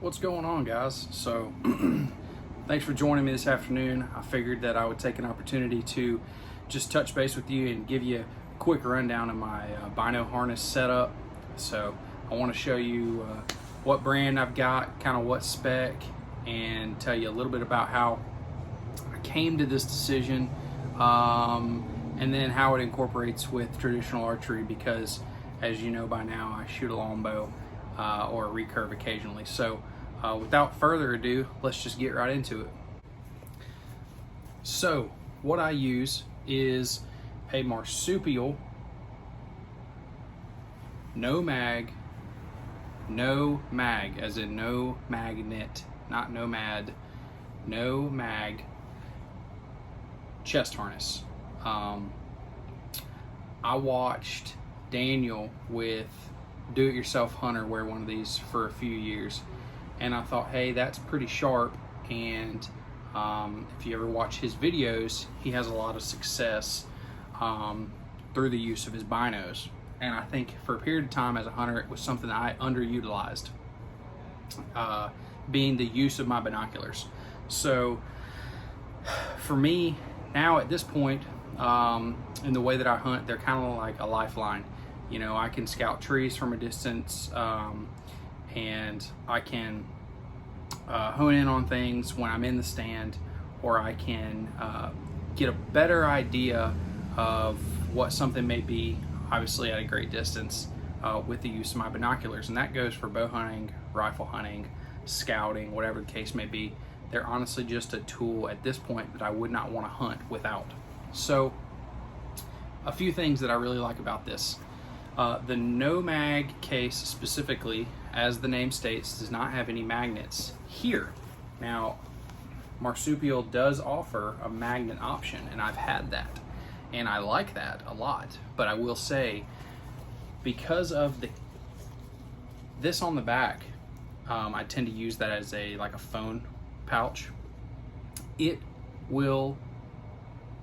What's going on, guys? So thanks for joining me this afternoon. I figured that I would take an opportunity to just touch base with you and give you a quick rundown of my Bino Harness setup. So I want to show you what brand I've got, kind of what spec, and tell you a little bit about how I came to this decision, and then how it incorporates with traditional archery, because as you know by now, I shoot a longbow or a recurve occasionally. So without further ado, let's just get right into it. So what I use is a marsupial, no mag, as in no magnet, not nomad, no mag chest harness. I watched Daniel with Do-It-Yourself Hunter wear one of these for a few years, and I thought, hey, that's pretty sharp. And if you ever watch his videos, he has a lot of success through the use of his binos. And I think for a period of time as a hunter, it was something that I underutilized, being the use of my binoculars. So for me now at this point, in the way that I hunt, they're kind of like a lifeline. You know, I can scout trees from a distance, and I can hone in on things when I'm in the stand, or I can get a better idea of what something may be, obviously at a great distance, with the use of my binoculars. And that goes for bow hunting, rifle hunting, scouting, whatever the case may be. They're honestly just a tool at this point that I would not want to hunt without. So a few things that I really like about this. The no mag case specifically, as the name states, does not have any magnets here. Now, marsupial does offer a magnet option, and I've had that, and I like that a lot. But I will say, because of this on the back, I tend to use that as like a phone pouch. It will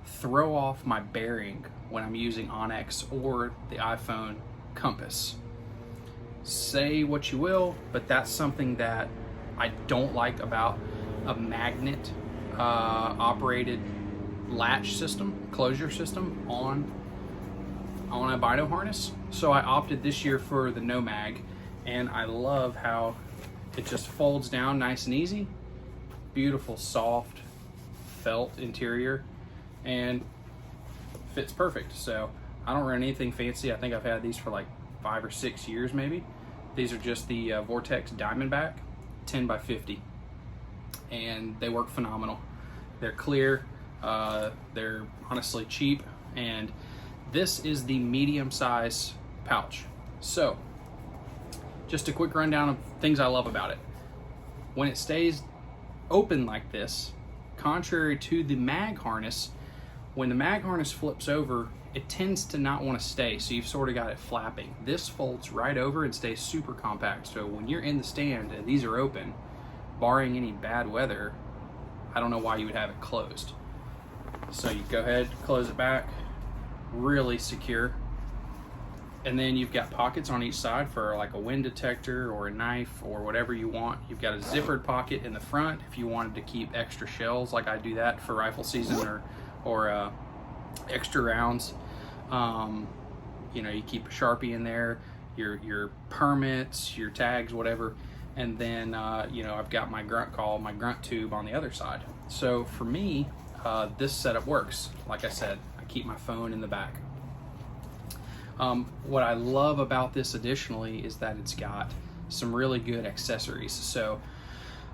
throw off my bearing when I'm using Onyx or the iPhone compass. Say what you will, but that's something that I don't like about a magnet operated latch system, closure system on a Bino harness. So I opted this year for the no mag, and I love how it just folds down nice and easy. Beautiful soft felt interior, and fits perfect. So I don't run anything fancy. I think I've had these for like 5 or 6 years maybe. These are just the Vortex Diamondback 10 by 50, and they work phenomenal. They're clear, they're honestly cheap, and this is the medium size pouch. So just a quick rundown of things I love about it. When it stays open like this, contrary to the mag harness, when the mag harness flips over, it tends to not want to stay, so you've sort of got it flapping. This folds right over and stays super compact, so when you're in the stand and these are open, barring any bad weather, I don't know why you would have it closed. So you go ahead, close it back, really secure. And then you've got pockets on each side for like a wind detector or a knife or whatever you want. You've got a zippered pocket in the front if you wanted to keep extra shells, like I do that for rifle season, or extra rounds. You know, you keep a Sharpie in there, your permits, your tags, whatever. And then you know, I've got my grunt call, my grunt tube on the other side. So for me, this setup works. Like I said, I keep my phone in the back. What I love about this additionally is that it's got some really good accessories. So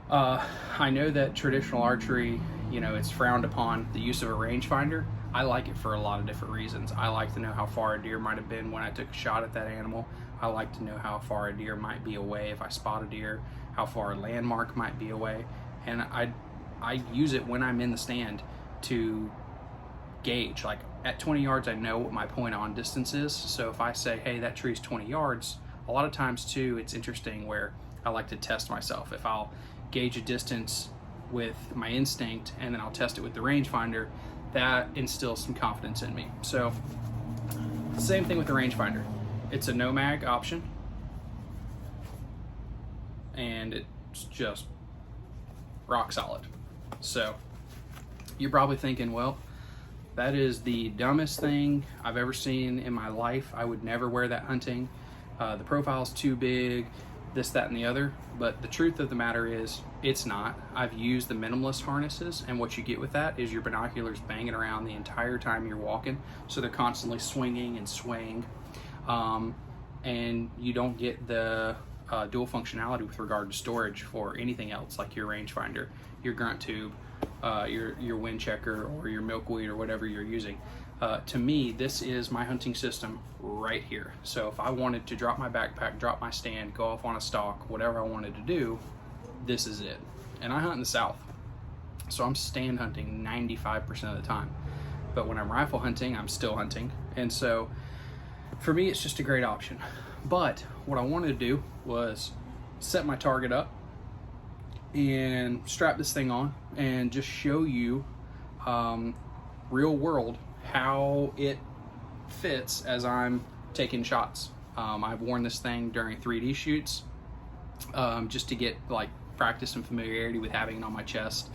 I know that traditional archery, you know, it's frowned upon the use of a rangefinder. I like it for a lot of different reasons. I like to know how far a deer might have been when I took a shot at that animal. I like to know how far a deer might be away if I spot a deer, how far a landmark might be away. And I use it when I'm in the stand to gauge. Like at 20 yards, I know what my point on distance is. So if I say, hey, that tree's 20 yards, a lot of times too, it's interesting where I like to test myself. If I'll gauge a distance with my instinct and then I'll test it with the rangefinder, that instills some confidence in me. So same thing with the rangefinder. It's a no mag option, and it just rock solid. So you're probably thinking, well, that is the dumbest thing I've ever seen in my life. I would never wear that hunting. The profile's too big, this, that, and the other. But the truth of the matter is, it's not. I've used the minimalist harnesses, and what you get with that is your binoculars banging around the entire time you're walking. So they're constantly swinging and swaying. And you don't get the dual functionality with regard to storage for anything else, like your rangefinder, your grunt tube, your wind checker, or your milkweed, or whatever you're using. To me, this is my hunting system right here. So if I wanted to drop my backpack, drop my stand, go off on a stalk, whatever I wanted to do, this is it. And I hunt in the South, so I'm stand hunting 95% of the time. But when I'm rifle hunting, I'm still hunting. And so for me, it's just a great option. But what I wanted to do was set my target up and strap this thing on and just show you real world how it fits as I'm taking shots. I've worn this thing during 3D shoots just to get like practice and familiarity with having it on my chest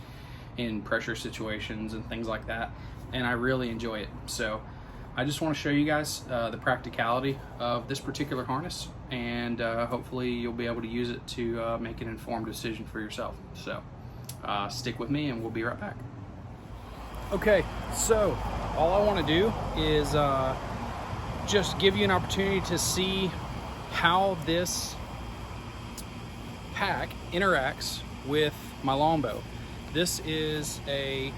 in pressure situations and things like that, and I really enjoy it. So I just want to show you guys the practicality of this particular harness, and hopefully you'll be able to use it to make an informed decision for yourself. So stick with me and we'll be right back. Okay, so all I want to do is just give you an opportunity to see how this pack interacts with my longbow. This is a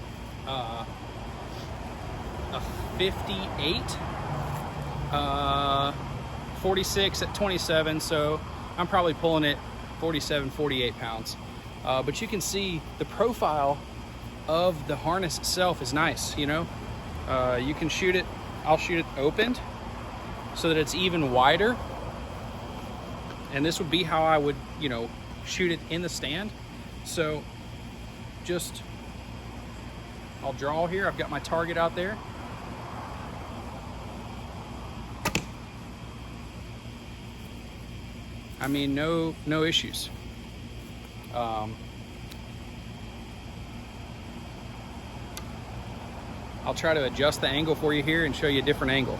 58, 46 at 27, so I'm probably pulling it 47, 48 pounds. But you can see the profile of the harness itself is nice, you know. You can shoot it, I'll shoot it opened so that it's even wider. And this would be how I would, you know, shoot it in the stand. So just, I'll draw here. I've got my target out there. I mean, no issues. I'll try to adjust the angle for you here and show you a different angle.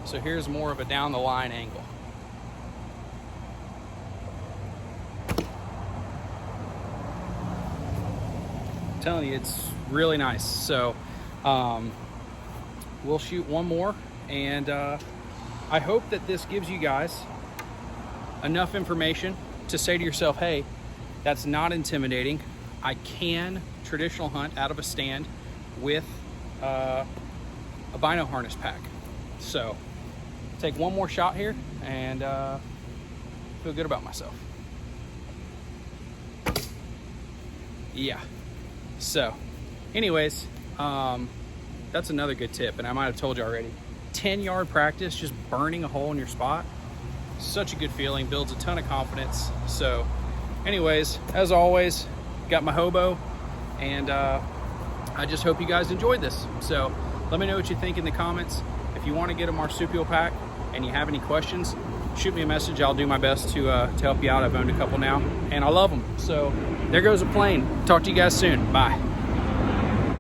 So here's more of a down the line angle. I'm telling you, it's really nice. So we'll shoot one more, and I hope that this gives you guys enough information to say to yourself, hey, that's not intimidating. I can traditional hunt out of a stand with a bino harness pack. So take one more shot here and feel good about myself. Yeah. So anyways, that's another good tip, and I might have told you already. 10-yard practice, just burning a hole in your spot. Such a good feeling, builds a ton of confidence. So anyways, as always, got my hobo, and I just hope you guys enjoyed this. So let me know what you think in the comments. If you want to get a marsupial pack and you have any questions, shoot me a message. I'll do my best to help you out. I've owned a couple now, and I love them. So there goes a plane. Talk to you guys soon. Bye.